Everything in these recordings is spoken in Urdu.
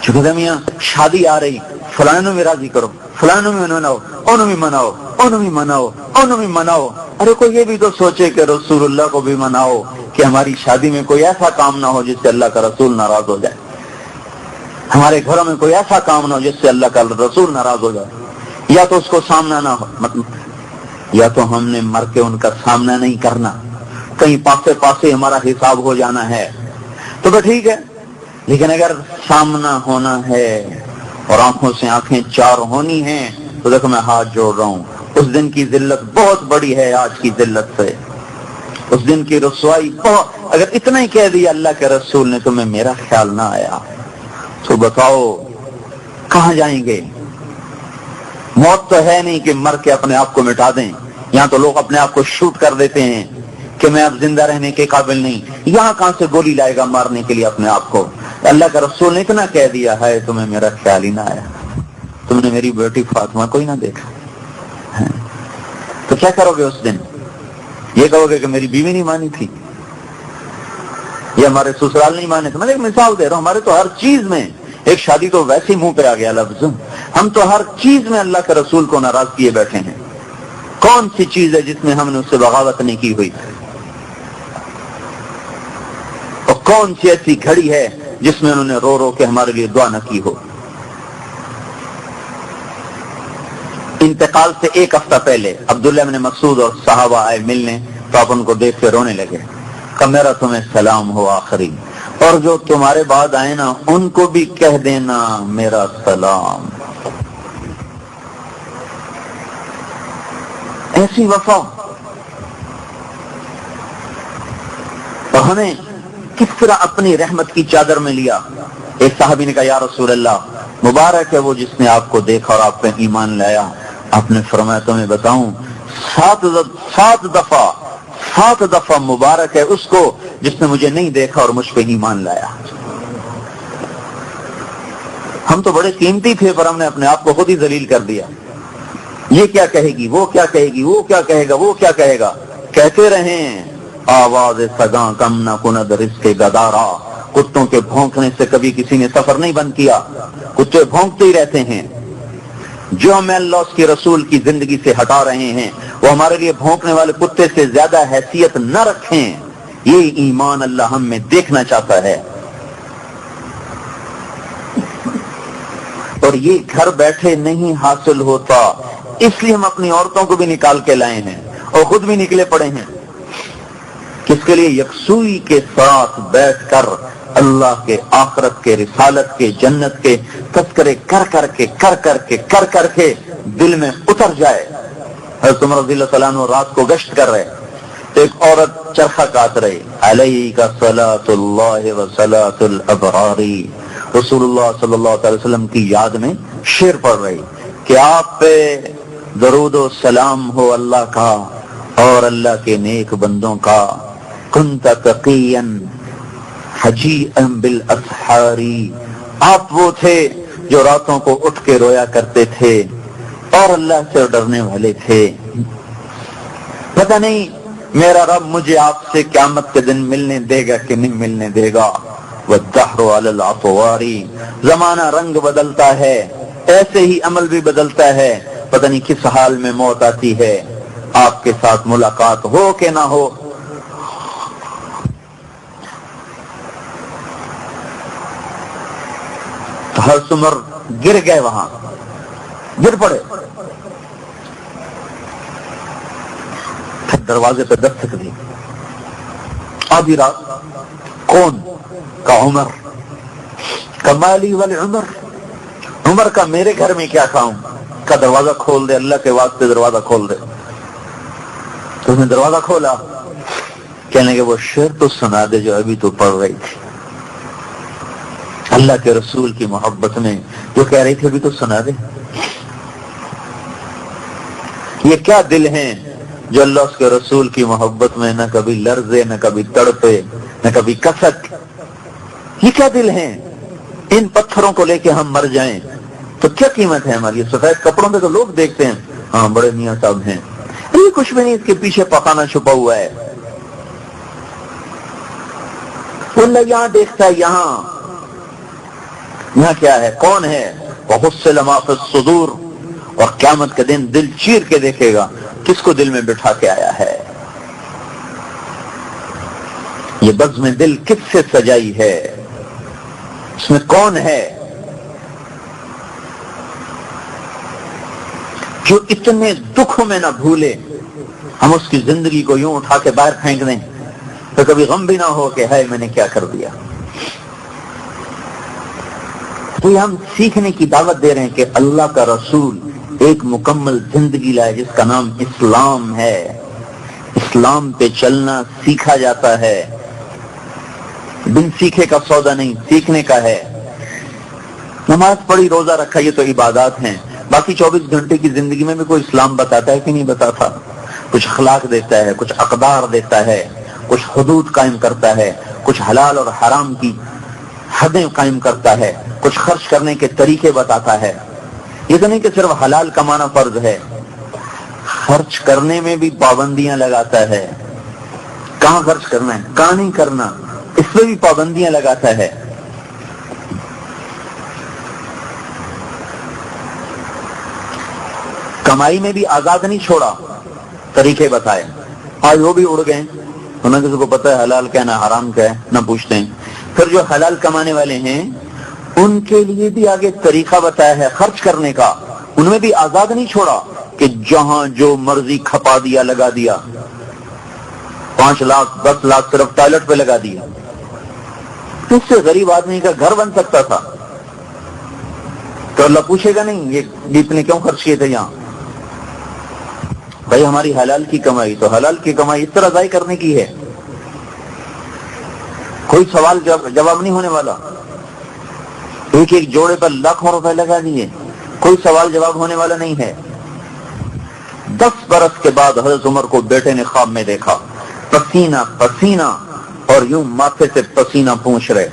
چونکہ میاں شادی آ رہی، فلاں میں راضی کرو، فلاں میں مناؤ، انہوں میں مناؤ، انہوں میں مناؤ، انہوں میں مناؤ۔ ارے کوئی یہ بھی تو سوچے کہ رسول اللہ کو بھی مناؤ، کہ ہماری شادی میں کوئی ایسا کام نہ ہو جس سے اللہ کا رسول ناراض ہو جائے، ہمارے گھروں میں کوئی ایسا کام نہ ہو جس سے اللہ کا رسول ناراض ہو جائے۔ یا تو اس کو سامنا نہ ہو، مطلب یا تو ہم نے مر کے ان کا سامنا نہیں کرنا، کہیں پاسے ہمارا حساب ہو جانا ہے تو ٹھیک ہے، لیکن اگر سامنا ہونا ہے اور آنکھوں سے آنکھیں چار ہونی ہیں تو دیکھو میں ہاتھ جوڑ رہا ہوں، اس دن کی ذلت بہت بڑی ہے آج کی ذلت سے، اس دن کی رسوائی بہت۔ اگر اتنا ہی کہہ دیا اللہ کے رسول نے تمہیں میرا خیال نہ آیا تو بتاؤ کہاں جائیں گے؟ موت تو ہے نہیں کہ مر کے اپنے آپ کو مٹا دیں، یہاں تو لوگ اپنے آپ کو شوٹ کر دیتے ہیں کہ میں اب زندہ رہنے کے قابل نہیں، یہاں کہاں سے گولی لائے گا مارنے کے لیے اپنے آپ کو؟ اللہ کا رسول نے اتنا کہہ دیا ہے تمہیں میرا خیال ہی نہ آیا، تم نے میری بیٹی فاطمہ کو ہی نہ دیکھا، تو کیا کرو گے اس دن؟ یہ کہو گے کہ میری بیوی نہیں مانی تھی یا ہمارے سسرال نہیں مانے تھے؟ میں ایک مثال دے رہا ہوں، ہمارے تو ہر چیز میں، ایک شادی تو ویسے ہی منہ پہ آ گیا لفظ، ہم تو ہر چیز میں اللہ کے رسول کو ناراض کیے بیٹھے ہیں۔ کون سی چیز ہے جس میں ہم نے اس سے بغاوت نہیں کی ہوئی؟ اور کون سی ایسی گھڑی ہے جس میں انہوں نے رو رو کے ہمارے لیے دعا نہ کی ہو؟ انتقال سے ایک ہفتہ پہلے عبداللہ بن مسعود اور صحابہ آئے ملنے تو آپ ان کو دیکھ کے رونے لگے، کہ میرا تمہیں سلام ہو آخری، اور جو تمہارے بعد آئے نا ان کو بھی کہہ دینا میرا سلام۔ ایسی وفا، اور ہمیں کس طرح اپنی رحمت کی چادر میں لیا۔ ایک صحابی نے کہا یا رسول اللہ، مبارک ہے وہ جس نے آپ کو دیکھا اور آپ پہ ایمان لایا۔ آپ نے فرمایا تمہیں بتاؤں، 7 دفعہ مبارک ہے اس کو جس نے مجھے نہیں دیکھا اور مجھ پہ ایمان لایا۔ ہم تو بڑے قیمتی تھے پر ہم نے اپنے آپ کو خود ہی ذلیل کر دیا۔ یہ کیا کہے گی، وہ کیا کہے گی، وہ کیا کہے گا، وہ کیا کہے گا، کہتے رہیں آواز سگاں کم نہ کند رزق گدارا۔ کتوں کے بھونکنے سے کبھی کسی نے سفر نہیں بند کیا، کتے بھونکتے ہی رہتے ہیں۔ جو ہمیں اللہ اس کے رسول کی زندگی سے ہٹا رہے ہیں وہ ہمارے لیے بھونکنے والے کتے سے زیادہ حیثیت نہ رکھیں۔ یہ ایمان اللہ ہم میں دیکھنا چاہتا ہے، اور یہ گھر بیٹھے نہیں حاصل ہوتا، اس لیے ہم اپنی عورتوں کو بھی نکال کے لائے ہیں اور خود بھی نکلے پڑے ہیں، کس کے لیے؟ یکسوئی کے ساتھ بیٹھ کر اللہ کے، آخرت کے، رسالت کے، جنت کے تذکرے کر کر کے دل میں اتر جائے۔ حضرت عمر رضی اللہ تعالیٰ عنہ رات کو گشت کر رہے تو ایک عورت چرخہ کاٹ رہی، علیک صلاۃ اللہ و صلاۃ الابرار، رسول اللہ صلی اللہ علیہ وسلم کی یاد میں شعر پڑھ رہی کہ آپ پہ درود و سلام ہو اللہ کا اور اللہ کے نیک بندوں کا، کنت تقیا حجیئا بالاسحار، آپ وہ تھے جو راتوں کو اٹھ کے رویا کرتے تھے اور اللہ سے ڈرنے والے تھے۔ پتہ نہیں میرا رب مجھے آپ سے قیامت کے دن ملنے دے گا کہ نہیں ملنے دے گا۔ والدہر علی الاطوار، زمانہ رنگ بدلتا ہے، ایسے ہی عمل بھی بدلتا ہے، پتہ نہیں کس حال میں موت آتی ہے، آپ کے ساتھ ملاقات ہو کہ نہ ہو۔ حضرت عمر گر گئے، وہاں گر پڑے، پھر دروازے پہ دستک دی، آدھی رات، کون؟ کا عمر، کمالی والے عمر کا میرے گھر میں کیا کھاؤں؟ کا دروازہ کھول دے، اللہ کے واسطے دروازہ کھول دے۔ تو اس نے دروازہ کھولا، کہنے کہ وہ شعر تو سنا دے جو ابھی تو پڑھ رہی تھی، اللہ کے رسول کی محبت میں جو کہہ رہی تھی ابھی تو سنا دے۔ یہ کیا دل ہیں جو اللہ اس کے رسول کی محبت میں نہ کبھی لرزے، نہ کبھی تڑپے، نہ کبھی کسک۔ یہ کیا دل ہیں؟ ان پتھروں کو لے کے ہم مر جائیں تو کیا قیمت ہے ہماری؟ سفید کپڑوں پہ تو لوگ دیکھتے ہیں ہاں بڑے میاں صاحب ہیں، یہ کچھ بھی نہیں، اس کے پیچھے پکانا چھپا ہوا ہے۔ اللہ یہاں دیکھتا ہے، یہاں یہاں کیا ہے، کون ہے؟ وَحُصِّلَ مَا فِي الصُّدُورِ، اور قیامت کے دن دل چیر کے دیکھے گا کس کو دل میں بٹھا کے آیا ہے، یہ بزم دل کس سے سجائی ہے، اس میں کون ہے جو اتنے دکھوں میں نہ بھولے ہم اس کی زندگی کو یوں اٹھا کے باہر پھینک دیں تو کبھی غم بھی نہ ہو کہ ہے میں نے کیا کر دیا۔ تو یہ ہم سیکھنے کی دعوت دے رہے ہیں کہ اللہ کا رسول ایک مکمل زندگی لائے جس کا نام اسلام ہے، اسلام پہ چلنا سیکھا جاتا ہے، بن سیکھے کا سودا نہیں، سیکھنے کا ہے۔ نماز پڑھی، روزہ رکھا، یہ تو عبادات ہیں، باقی 24 گھنٹے کی زندگی میں بھی کوئی اسلام بتاتا ہے کہ نہیں بتاتا؟ کچھ اخلاق دیتا ہے، کچھ اقدار دیتا ہے، کچھ حدود قائم کرتا ہے، کچھ حلال اور حرام کی حدیں قائم کرتا ہے، کچھ خرچ کرنے کے طریقے بتاتا ہے۔ یہ تو نہیں کہ صرف حلال کمانا فرض ہے، خرچ کرنے میں بھی پابندیاں لگاتا ہے، کہاں خرچ کرنا ہے کہاں نہیں کرنا، اس میں بھی پابندیاں لگاتا ہے۔ کمائی میں بھی آزاد نہیں چھوڑا، طریقے بتائے۔ آج وہ بھی اڑ گئے، انہیں کسی کو پتہ ہے حلال کیا نہ حرام کیا ہے، نہ پوچھتے ہیں۔ پھر جو حلال کمانے والے ہیں ان کے لیے بھی آگے طریقہ بتایا ہے خرچ کرنے کا، ان میں بھی آزاد نہیں چھوڑا کہ جہاں جو مرضی کھپا دیا، لگا دیا، 5 لاکھ 10 لاکھ صرف ٹوائلٹ پہ لگا دیا۔ اس سے غریب آدمی کا گھر بن سکتا تھا تو اللہ پوچھے گا نہیں یہ اتنے کیوں خرچ کیے تھے یہاں؟ بھائی ہماری حلال کی کمائی، تو حلال کی کمائی اس طرح ضائع کرنے کی ہے، کوئی سوال جواب نہیں ہونے والا۔ ایک ایک جوڑے پر لاکھوں روپے لگا دیے، کوئی سوال جواب ہونے والا نہیں ہے۔ 10 برس کے بعد حضرت عمر کو بیٹے نے خواب میں دیکھا، پسینہ پسینہ، اور یوں ماتھے سے پسینہ پونچھ رہے۔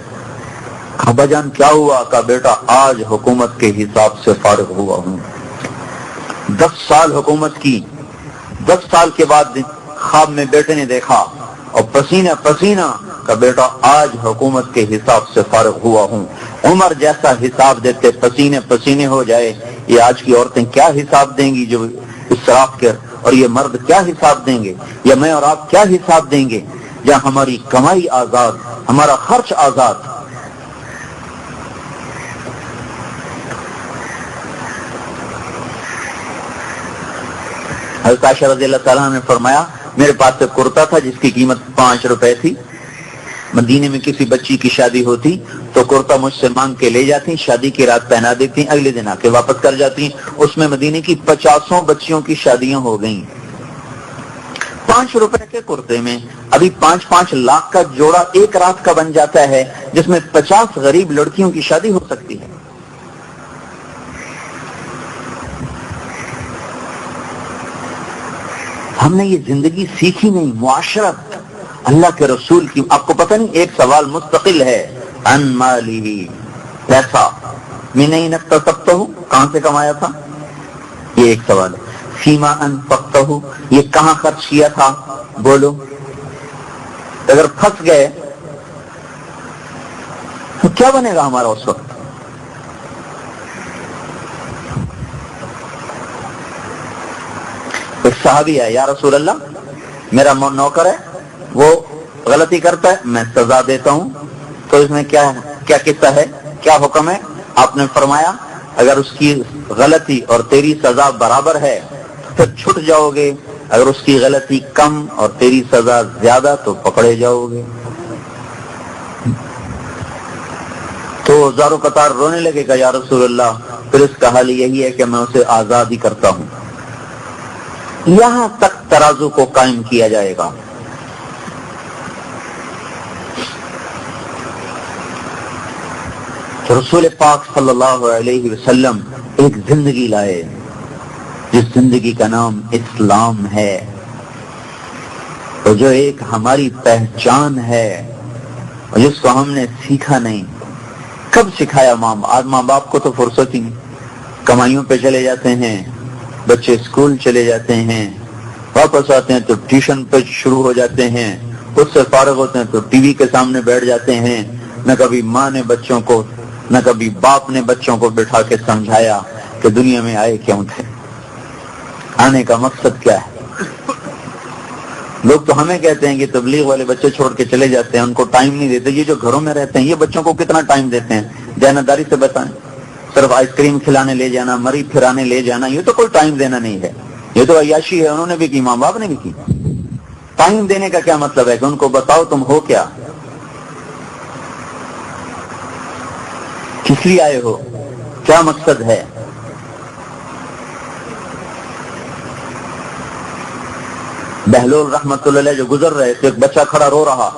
ابا جان کیا ہوا؟ کہا بیٹا آج حکومت کے حساب سے فارغ ہوا ہوں۔ 10 سال حکومت کی، 10 سال کے بعد خواب میں بیٹے نے دیکھا اور پسینہ پسینہ، کہ بیٹا آج حکومت کے حساب سے فارغ ہوا ہوں۔ عمر جیسا حساب دیتے پسینے پسینے ہو جائے، یہ آج کی عورتیں کیا حساب دیں گی جو اسراف کر، اور یہ مرد کیا حساب دیں گے، یا میں اور آپ کیا حساب دیں گے جہاں ہماری کمائی آزاد، ہمارا خرچ آزاد۔ حضرت عائشہ رضی اللہ تعالیٰ نے فرمایا میرے پاس سے کرتا تھا جس کی قیمت 5 روپے تھی، مدینے میں کسی بچی کی شادی ہوتی تو کرتا مجھ سے مانگ کے لے جاتی، شادی کی رات پہنا دیتی، اگلے دن آ کے واپس کر جاتی۔ اس میں مدینے کی 50 بچیوں کی شادیاں ہو گئیں 5 روپے کے کرتے میں۔ ابھی 5-5 لاکھ کا جوڑا ایک رات کا بن جاتا ہے جس میں 50 غریب لڑکیوں کی شادی ہو سکتی ہے۔ ہم نے یہ زندگی سیکھی نہیں، معاشرت اللہ کے رسول کی۔ آپ کو پتہ نہیں ایک سوال مستقل ہے، ان مالی، پیسہ من این اکتسبتہ، کہاں سے کمایا تھا، یہ ایک سوال ہے۔ فیما انفقتہ، یہ کہاں خرچ کیا تھا، بولو۔ اگر پھنس گئے تو کیا بنے گا ہمارا اس وقت؟ ایک صحابی ہے، یا رسول اللہ میرا نوکر ہے، وہ غلطی کرتا ہے، میں سزا دیتا ہوں، تو اس میں کیا قصہ ہے، کیا حکم ہے؟ آپ نے فرمایا اگر اس کی غلطی اور تیری سزا برابر ہے تو چھٹ جاؤ گے، اگر اس کی غلطی کم اور تیری سزا زیادہ تو پکڑے جاؤ گے۔ تو زارو قطار رونے لگے گا، یا رسول اللہ پھر اس کا حل یہی ہے کہ میں اسے آزاد ہی کرتا ہوں۔ یہاں تک ترازو کو قائم کیا جائے گا۔ رسول پاک صلی اللہ علیہ وسلم ایک زندگی لائے جس زندگی کا نام اسلام ہے، اور جو ایک ہماری پہچان ہے اور جس کو ہم نے سیکھا نہیں۔ کب سکھایا آج ماں باپ کو تو فرصت ہی نہیں، کمائیوں پہ چلے جاتے ہیں، بچے اسکول چلے جاتے ہیں، واپس آتے ہیں تو ٹیوشن پہ شروع ہو جاتے ہیں، اس سے فارغ ہوتے ہیں تو ٹی وی کے سامنے بیٹھ جاتے ہیں۔ نہ کبھی ماں نے بچوں کو نہ کبھی باپ نے بچوں کو بٹھا کے سمجھایا کہ دنیا میں آئے کیوں تھے، آنے کا مقصد کیا ہے۔ لوگ تو ہمیں کہتے ہیں کہ تبلیغ والے بچے چھوڑ کے چلے جاتے ہیں، ان کو ٹائم نہیں دیتے۔ یہ جو گھروں میں رہتے ہیں یہ بچوں کو کتنا ٹائم دیتے ہیں؟ دیانتداری سے بتائیں۔ صرف آئس کریم کھلانے لے جانا، مری پھرانے لے جانا، یہ تو کوئی ٹائم دینا نہیں ہے، یہ تو عیاشی ہے۔ انہوں نے بھی کی، ماں باپ نے بھی کی۔ ٹائم دینے کا کیا مطلب ہے کہ ان کو بتاؤ تم ہو کیا، کس لیے آئے ہو، کیا مقصد ہے۔ بہلول رحمت اللہ علیہ جو گزر رہے تھے، ایک بچہ کھڑا رو رہا،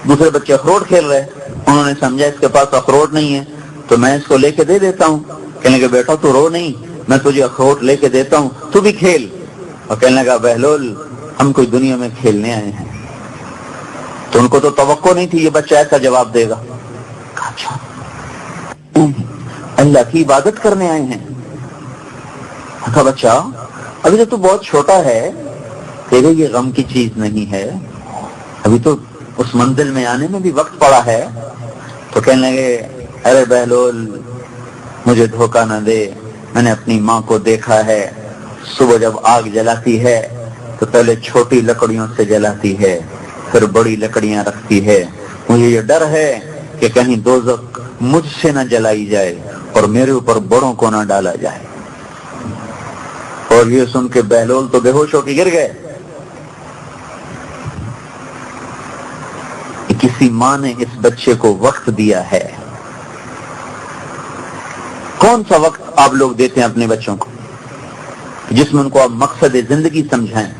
دوسرے بچے اخروٹ کھیل رہے، انہوں نے سمجھا اس کے پاس اخروٹ نہیں ہے تو میں اس کو لے کے دے دیتا ہوں۔ کہنے لگے بیٹا تو رو نہیں، میں تجھے اخروٹ لے کے دیتا ہوں، تو بھی کھیل۔ اور کہنے لگا بہلول ہم کوئی دنیا میں کھیلنے آئے ہیں۔ تو ان کو تو توقع نہیں تھی یہ بچہ ایسا جواب دے گا۔ اچھا اللہ کی عبادت کرنے آئے ہیں؟ کہا بچہ ابھی تو بہت چھوٹا ہے، تیرے یہ غم کی چیز نہیں ہے، ابھی تو اس منزل میں آنے میں بھی وقت پڑا ہے۔ تو کہنے لگے ارے بہلول مجھے دھوکہ نہ دے، میں نے اپنی ماں کو دیکھا ہے، صبح جب آگ جلاتی ہے تو پہلے چھوٹی لکڑیوں سے جلاتی ہے، پھر بڑی لکڑیاں رکھتی ہے۔ مجھے یہ ڈر ہے کہ کہیں دوزخ مجھ سے نہ جلائی جائے اور میرے اوپر بڑوں کو نہ ڈالا جائے۔ اور یہ سن کے بہلول تو بے ہوش ہو کے گر گئے۔ کسی ماں نے اس بچے کو وقت دیا ہے۔ کون سا وقت آپ لوگ دیتے ہیں اپنے بچوں کو جس میں ان کو آپ مقصد زندگی سمجھائیں؟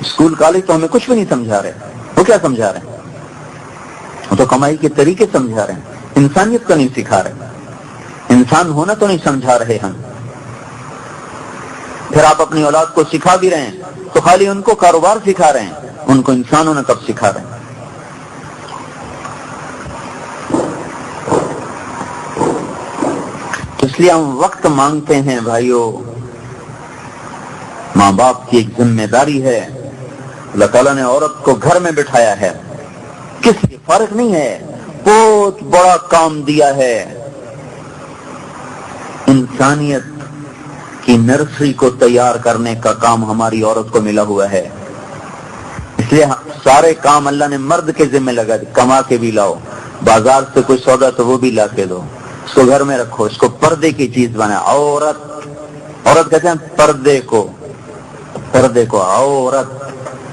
اسکول کالج تو ہمیں کچھ بھی نہیں سمجھا رہے، وہ کیا سمجھا رہے ہیں؟ وہ تو کمائی کے طریقے سمجھا رہے ہیں، انسانیت تو نہیں سکھا رہے، انسان ہونا تو نہیں سمجھا رہے ہم۔ پھر آپ اپنی اولاد کو سکھا بھی رہے ہیں تو خالی ان کو کاروبار سکھا رہے ہیں، ان کو انسانوں نے کب سکھا رہے ہیں۔ اس لیے ہم وقت مانگتے ہیں بھائیو، ماں باپ کی ایک ذمہ داری ہے۔ اللہ تعالیٰ نے عورت کو گھر میں بٹھایا ہے، کس لیے فرق نہیں ہے، بہت بڑا کام دیا ہے۔ انسانیت کی نرسری کو تیار کرنے کا کام ہماری عورت کو ملا ہوا ہے۔ اس لیے سارے کام اللہ نے مرد کے ذمہ لگا دی، کما کے بھی لاؤ، بازار سے کوئی سودا تو وہ بھی لا کے دو، اس کو گھر میں رکھو، اس کو پردے کی چیز بنائے۔ عورت کہتے ہیں پردے کو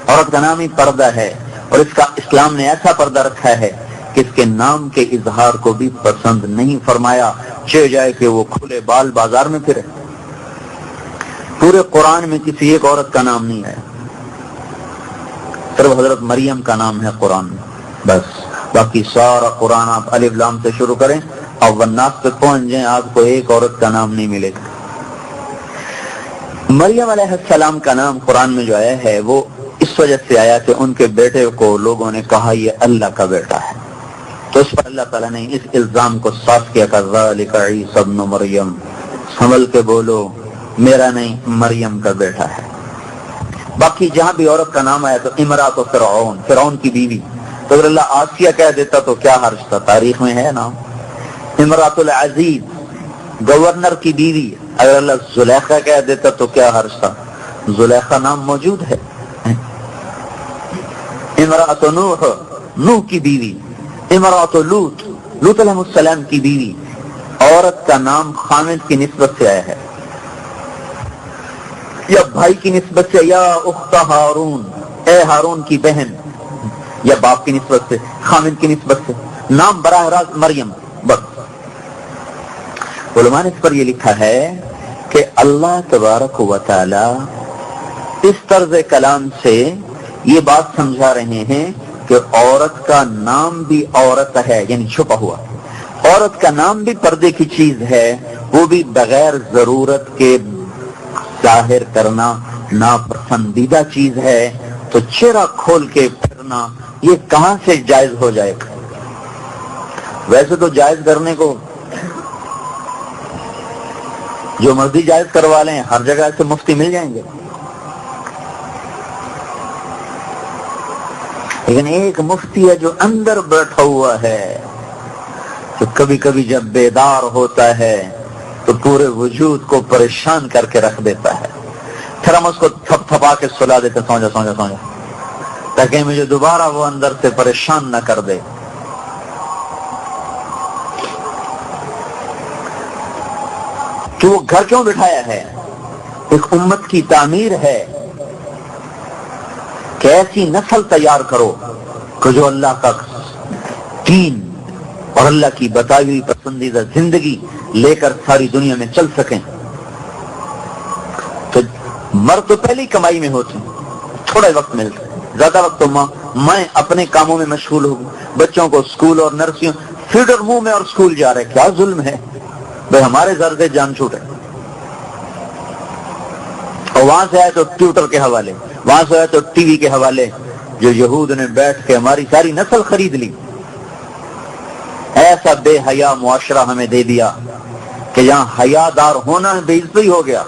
عورت کا نام ہی پردہ ہے، اور اس کا اسلام نے ایسا پردہ رکھا ہے کہ اس کے نام کے اظہار کو بھی پسند نہیں فرمایا، چاہے جائے کہ وہ کھلے بال بازار میں پھرے۔ پورے قرآن میں کسی ایک عورت کا نام نہیں ہے، صرف حضرت مریم کا نام ہے قرآن میں بس، باقی سارا قرآن آپ الف لام سے شروع کریں اور والناس پہ پہنچ جائیں، آپ کو ایک عورت کا نام نہیں ملے گا۔ مریم علیہ السلام کا نام قرآن میں جو آیا ہے وہ اس وجہ سے آیا کہ ان کے بیٹے کو لوگوں نے کہا یہ اللہ کا بیٹا ہے، تو اس پر اللہ تعالیٰ نے اس الزام کو صاف کیا کہ ذالک عیسی ابن مریم، سنبھل کے بولو میرا نہیں مریم کا بیٹا ہے۔ باقی جہاں بھی عورت کا نام آیا تو امرات فرعون کی بیوی، تو اگر اللہ آسیہ کہہ دیتا تو کیا حرج تھا، تاریخ میں ہے نام۔ امرات العزیز گورنر کی بیوی، اگر اللہ زلیخا کہہ دیتا تو کیا حرج تھا، زلیخا نام موجود ہے۔ امرات نوح کی بیوی، امرات لوط علیہ السلام کی بیوی، عورت کا نام خامد کی نسبت سے آیا ہے، یا بھائی کی نسبت سے، یا اخت ہارون، اے ہارون کی بہن، یا باپ کی نسبت سے، خامد کی نسبت سے، نام براہ راست مریم بس۔ علماء نے اس پر یہ لکھا ہے کہ اللہ تبارک و تعالی اس طرز کلام سے یہ بات سمجھا رہے ہیں کہ عورت کا نام بھی عورت ہے، یعنی چھپا ہوا، عورت کا نام بھی پردے کی چیز ہے، وہ بھی بغیر ضرورت کے ظاہر کرنا ناپسندیدہ چیز ہے، تو چہرہ کھول کے پھرنا یہ کہاں سے جائز ہو جائے گا؟ ویسے تو جائز کرنے کو جو مرضی جائز کروا لیں، ہر جگہ سے مفتی مل جائیں گے، لیکن ایک مفتی ہے جو اندر بیٹھا ہوا ہے، تو کبھی کبھی جب بیدار ہوتا ہے تو پورے وجود کو پریشان کر کے رکھ دیتا ہے، پھر ہم اس کو تھپ تھپا کے سلا دیتے، سو جا سو جا سو جا، تاکہ مجھے دوبارہ وہ اندر سے پریشان نہ کر دے۔ کہ وہ گھر کیوں بٹھایا ہے؟ ایک امت کی تعمیر ہے کہ ایسی نسل تیار کرو کہ جو اللہ کا دین اور اللہ کی بتائی ہوئی پسندیدہ زندگی لے کر ساری دنیا میں چل سکیں۔ تو مرد تو پہلی کمائی میں ہوتے ہیں، تھوڑا وقت ملتا ہے، زیادہ وقت تو میں اپنے کاموں میں مشغول ہوں، بچوں کو اسکول اور نرسریوں، فیڈر منہ میں اور اسکول جا رہے، کیا ظلم ہے بھائی، ہمارے زردے جان چھوٹے۔ اور وہاں سے آئے تو ٹیوٹر کے حوالے، وہاں سے آئے تو ٹی وی کے حوالے، جو یہود نے بیٹھ کے ہماری ساری نسل خرید لی۔ ایسا بے حیا معاشرہ ہمیں دے دیا کہ جہاں حیا دار ہونا بے عزتی ہو گیا،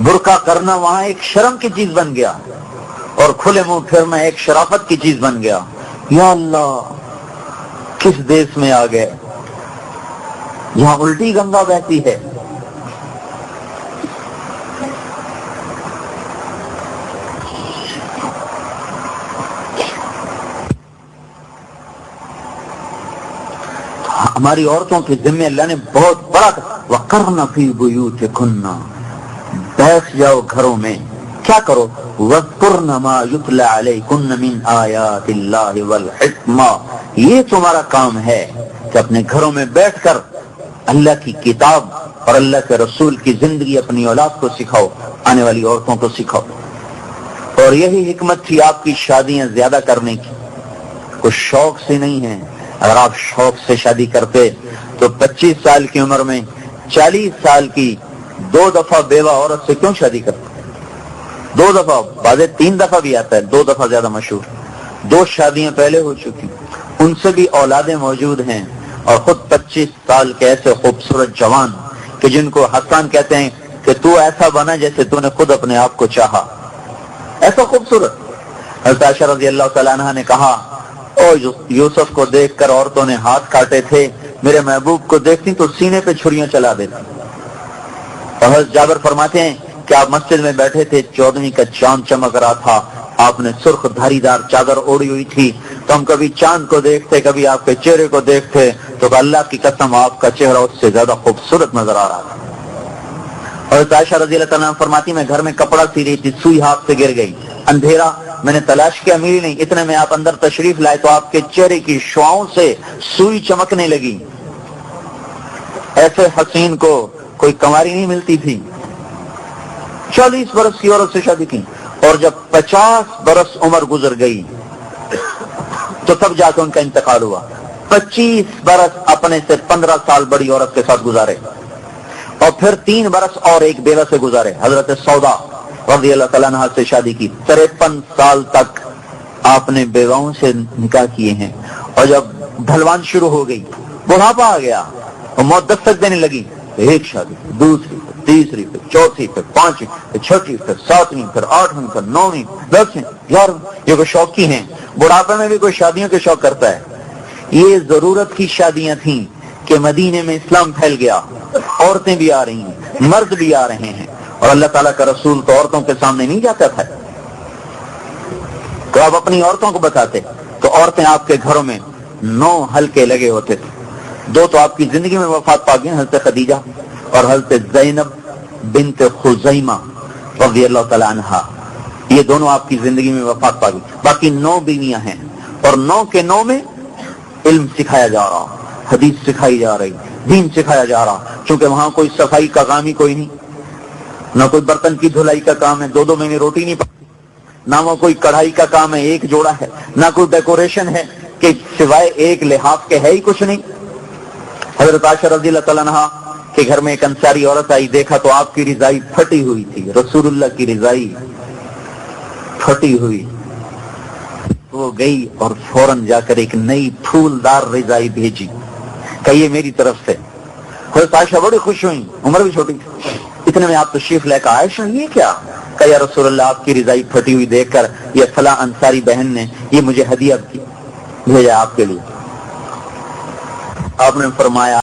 برقع کرنا وہاں ایک شرم کی چیز بن گیا، اور کھلے منہ پھرنا ایک شرافت کی چیز بن گیا۔ یا اللہ، کس دیش میں آ گئے جہاں الٹی گنگا بہتی ہے۔ ہماری عورتوں کے ذمہ اللہ نے بہت بڑا وَقَرْنَ فِي بُيُوتِكُنَّ، بیٹھ جاؤ گھروں میں، کیا کرو؟ وَاذْكُرْنَ مَا يُتْلَى عَلَيْكُنَّ مِنْ آيَاتِ اللَّهِ وَالْحِكْمَةِ، یہ تمہارا کام ہے کہ اپنے گھروں میں بیٹھ کر اللہ کی کتاب اور اللہ کے رسول کی زندگی اپنی اولاد کو سکھاؤ، آنے والی عورتوں کو سکھاؤ۔ اور یہی حکمت تھی آپ کی شادیاں زیادہ کرنے کی، کچھ شوق سے نہیں ہے۔ اگر آپ شوق سے شادی کرتے تو 25 سال کی عمر میں 40 سال کی 2 دفعہ بیوہ عورت سے کیوں شادی کرتے؟ 2 دفعہ، بعض 3 دفعہ بھی آتا ہے، 2 دفعہ زیادہ مشہور، 2 شادیاں پہلے ہو چکی، ان سے بھی اولادیں موجود ہیں، اور خود 25 سال کے ایسے خوبصورت جوان کہ جن کو حسان کہتے ہیں کہ تو ایسا بنا جیسے تو نے خود اپنے آپ کو چاہا، ایسا خوبصورت۔ حضرت عائشہ رضی اللہ تعالیٰ عنہ نے کہا، او یوسف کو دیکھ کر عورتوں نے ہاتھ کاٹے تھے، میرے محبوب کو دیکھتی تو سینے پہ چھریاں چلا دیتی۔ اور حضرت جابر فرماتے ہیں کہ آپ مسجد میں بیٹھے تھے، 14ویں کا چاند چمک رہا تھا، آپ نے سرخ دھاری دار چادر اوڑی ہوئی تھی، تو ہم کبھی چاند کو دیکھتے، کبھی آپ کے چہرے کو دیکھتے تو اللہ کی قسم آپ کا چہرہ اس سے زیادہ خوبصورت نظر آ رہا تھا۔ اور عائشہ رضی اللہ تعالیٰ عنہ فرماتی، میں گھر میں کپڑا سی رہی تھی، سوئی ہاتھ سے گر گئی، اندھیرا، میں نے تلاش کیا، ملی نہیں، اتنے میں آپ اندر تشریف لائے تو آپ کے چہرے کی شعاؤں سے سوئی چمکنے لگی۔ ایسے حسین کو کوئی کنواری نہیں ملتی تھی۔ 40 برس کی عورت سے شادی کی، اور جب 50 برس عمر گزر گئی تو تب جا کے ان کا انتقال ہوا۔ 25 برس اپنے سے 15 سال بڑی عورت کے ساتھ گزارے، اور پھر 3 برس اور ایک بیوہ سے گزارے، حضرت سودا رضی اللہ تعالیٰ عنہ سے شادی کی۔ 53 سال تک آپ نے بیواؤں سے نکاح کیے ہیں، اور جب ڈھلوان شروع ہو گئی، بڑھاپا آ گیا اور موت دستک دینے لگی، ایک شادی، دوسری، تیسری، پھر چوتھی، پھر 5ویں، پھر 6ٹھی، پھر 7ویں، پھر 8ویں، پھر 9ویں، 10ویں، 11ویں۔ یہ کوئی شوقی ہیں، بڑھاپے میں بھی کوئی شادیوں کے شوق کرتا ہے۔ یہ ضرورت کی شادیاں تھیں کہ مدینے میں اسلام پھیل گیا، عورتیں بھی آ رہی ہیں، مرد بھی آ رہے ہیں، اور اللہ تعالیٰ کا رسول تو عورتوں کے سامنے نہیں جاتا تھا، تو آپ اپنی عورتوں کو بتاتے تو عورتیں آپ کے گھروں میں 9 حلقے لگے ہوتے تھے۔ 2 تو آپ کی زندگی میں وفات پا گئے، حضرت خدیجہ اور حضرت زینب بنت خزیمہ رضی اللہ تعالیٰ عنہا، یہ دونوں آپ کی زندگی میں وفات پا گئی۔ باقی 9 بیویاں ہیں، اور 9 کے 9 میں علم سکھایا جا رہا، حدیث سکھائی جا رہی، دین سکھایا جا رہا، چونکہ وہاں کوئی صفائی کا کام ہی کوئی نہیں، نہ کوئی برتن کی دھلائی کا کام ہے، 2 مہینے روٹی نہیں پکتی، نہ وہ کوئی کڑھائی کا کام ہے، ایک جوڑا ہے، نہ کوئی ڈیکوریشن ہے کہ سوائے ایک لحاف کے ہے ہی کچھ نہیں۔ حضرت عائشہ رضی اللہ تعالیٰ عنہا کے گھر میں ایک انصاری عورت آئی، دیکھا تو آپ کی رضائی پھٹی ہوئی تھی، رسول اللہ کی رضائی پھٹی ہوئی، وہ گئی اور فوراً جا کر ایک نئی پھولدار رضائی بھیجی کہ یہ میری طرف سے۔ حضرت عائشہ بڑی خوش ہوئی، عمر بھی چھوٹی تھی، اتنے میں آپ تشریف لے کر، عائشہ یہ کیا؟ کہ یا رسول اللہ، آپ کی رضائی پھٹی ہوئی دیکھ کر یہ فلاں انصاری بہن نے یہ مجھے ہدیہ بھیجا آپ کے لیے۔ آپ نے فرمایا